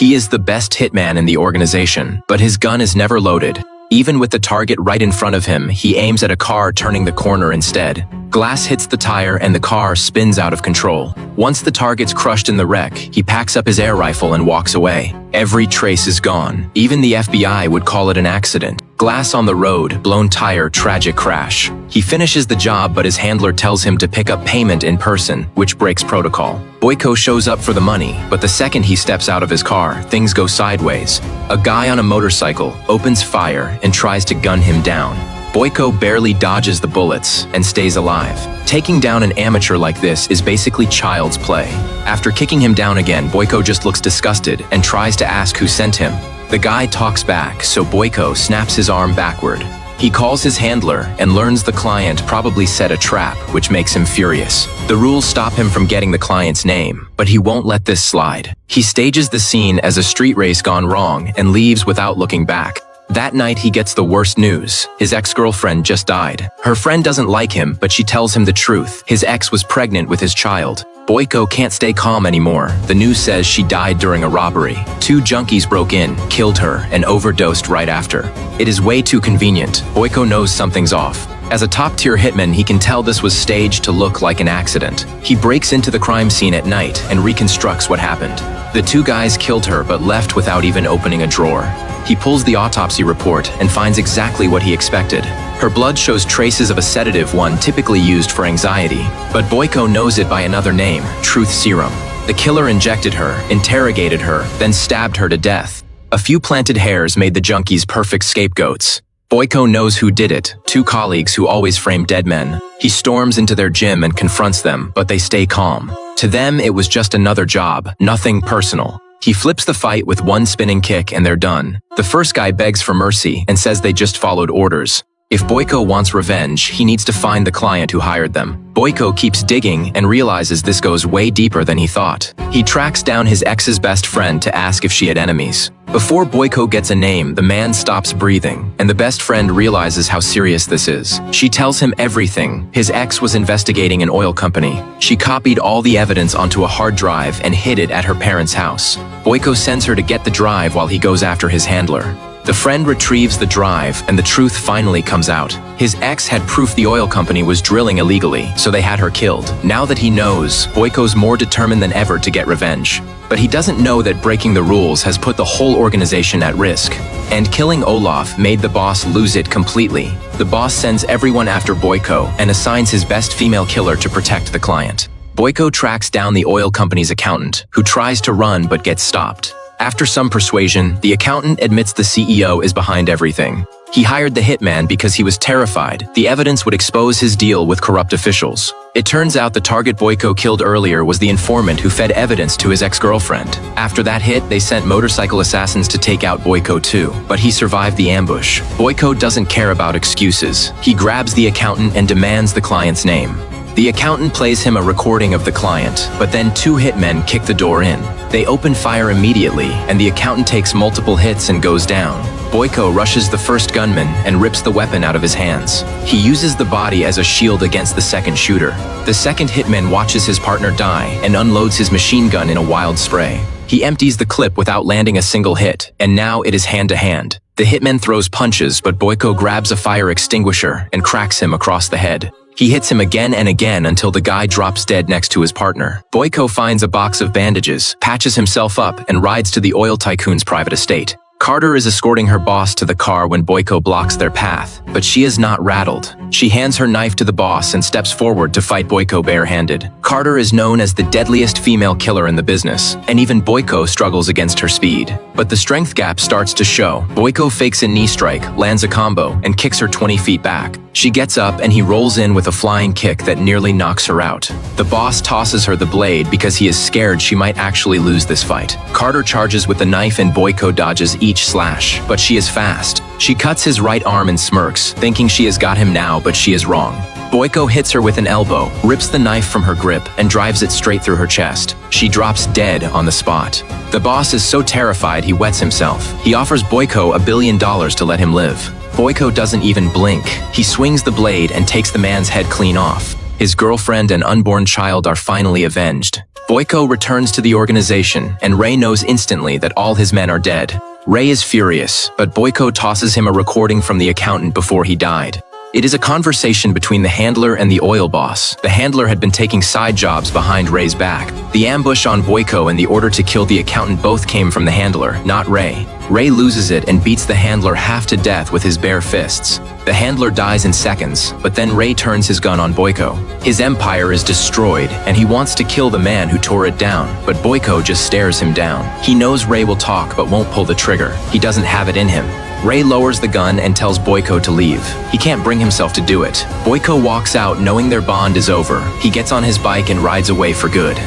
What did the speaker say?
He is the best hitman in the organization, but his gun is never loaded. Even with the target right in front of him, he aims at a car turning the corner instead. Glass hits the tire and the car spins out of control. Once the target's crushed in the wreck, he packs up his air rifle and walks away. Every trace is gone. Even the FBI would call it an accident. Glass on the road, blown tire, tragic crash. He finishes the job, but his handler tells him to pick up payment in person, which breaks protocol. Boyko shows up for the money, but the second he steps out of his car, things go sideways. A guy on a motorcycle opens fire and tries to gun him down. Boyko barely dodges the bullets and stays alive. Taking down an amateur like this is basically child's play. After kicking him down again, Boyko just looks disgusted and tries to ask who sent him. The guy talks back, so Boyko snaps his arm backward. He calls his handler and learns the client probably set a trap, which makes him furious. The rules stop him from getting the client's name, but he won't let this slide. He stages the scene as a street race gone wrong and leaves without looking back. That night, he gets the worst news. His ex-girlfriend just died. Her friend doesn't like him, but she tells him the truth. His ex was pregnant with his child. Boyko can't stay calm anymore. The news says she died during a robbery. 2 junkies broke in, killed her, and overdosed right after. It is way too convenient. Boyko knows something's off. As a top-tier hitman, he can tell this was staged to look like an accident. He breaks into the crime scene at night and reconstructs what happened. The 2 guys killed her but left without even opening a drawer. He pulls the autopsy report and finds exactly what he expected. Her blood shows traces of a sedative, one typically used for anxiety. But Boyko knows it by another name, truth serum. The killer injected her, interrogated her, then stabbed her to death. A few planted hairs made the junkies perfect scapegoats. Boyko knows who did it, 2 colleagues who always frame dead men. He storms into their gym and confronts them, but they stay calm. To them, it was just another job, nothing personal. He flips the fight with 1 spinning kick and they're done. The first guy begs for mercy and says they just followed orders. If Boyko wants revenge, he needs to find the client who hired them. Boyko keeps digging and realizes this goes way deeper than he thought. He tracks down his ex's best friend to ask if she had enemies. Before Boyko gets a name, the man stops breathing, and the best friend realizes how serious this is. She tells him everything. His ex was investigating an oil company. She copied all the evidence onto a hard drive and hid it at her parents' house. Boyko sends her to get the drive while he goes after his handler. The friend retrieves the drive, and the truth finally comes out. His ex had proof the oil company was drilling illegally, so they had her killed. Now that he knows, Boyko's more determined than ever to get revenge. But he doesn't know that breaking the rules has put the whole organization at risk. And killing Olaf made the boss lose it completely. The boss sends everyone after Boyko and assigns his best female killer to protect the client. Boyko tracks down the oil company's accountant, who tries to run but gets stopped. After some persuasion, the accountant admits the CEO is behind everything. He hired the hitman because he was terrified the evidence would expose his deal with corrupt officials. It turns out the target Boyko killed earlier was the informant who fed evidence to his ex-girlfriend. After that hit, they sent motorcycle assassins to take out Boyko too, but he survived the ambush. Boyko doesn't care about excuses. He grabs the accountant and demands the client's name. The accountant plays him a recording of the client, but then 2 hitmen kick the door in. They open fire immediately, and the accountant takes multiple hits and goes down. Boyko rushes the first gunman and rips the weapon out of his hands. He uses the body as a shield against the second shooter. The second hitman watches his partner die and unloads his machine gun in a wild spray. He empties the clip without landing a single hit, and now it is hand-to-hand. The hitman throws punches, but Boyko grabs a fire extinguisher and cracks him across the head. He hits him again and again until the guy drops dead next to his partner. Boyko finds a box of bandages, patches himself up, and rides to the oil tycoon's private estate. Carter is escorting her boss to the car when Boyko blocks their path, but she is not rattled. She hands her knife to the boss and steps forward to fight Boyko barehanded. Carter is known as the deadliest female killer in the business, and even Boyko struggles against her speed. But the strength gap starts to show. Boyko fakes a knee strike, lands a combo, and kicks her 20 feet back. She gets up and he rolls in with a flying kick that nearly knocks her out. The boss tosses her the blade because he is scared she might actually lose this fight. Carter charges with the knife and Boyko dodges each slash, but she is fast. She cuts his right arm and smirks, thinking she has got him now, but she is wrong. Boyko hits her with an elbow, rips the knife from her grip, and drives it straight through her chest. She drops dead on the spot. The boss is so terrified he wets himself. He offers Boyko $1 billion to let him live. Boyko doesn't even blink. He swings the blade and takes the man's head clean off. His girlfriend and unborn child are finally avenged. Boyko returns to the organization, and Ray knows instantly that all his men are dead. Ray is furious, but Boyko tosses him a recording from the accountant before he died. It is a conversation between the handler and the oil boss. The handler had been taking side jobs behind Ray's back. The ambush on Boyko and the order to kill the accountant both came from the handler, not Ray. Ray loses it and beats the handler half to death with his bare fists. The handler dies in seconds, but then Ray turns his gun on Boyko. His empire is destroyed, and he wants to kill the man who tore it down, but Boyko just stares him down. He knows Ray will talk but won't pull the trigger. He doesn't have it in him. Ray lowers the gun and tells Boyko to leave. He can't bring himself to do it. Boyko walks out knowing their bond is over. He gets on his bike and rides away for good.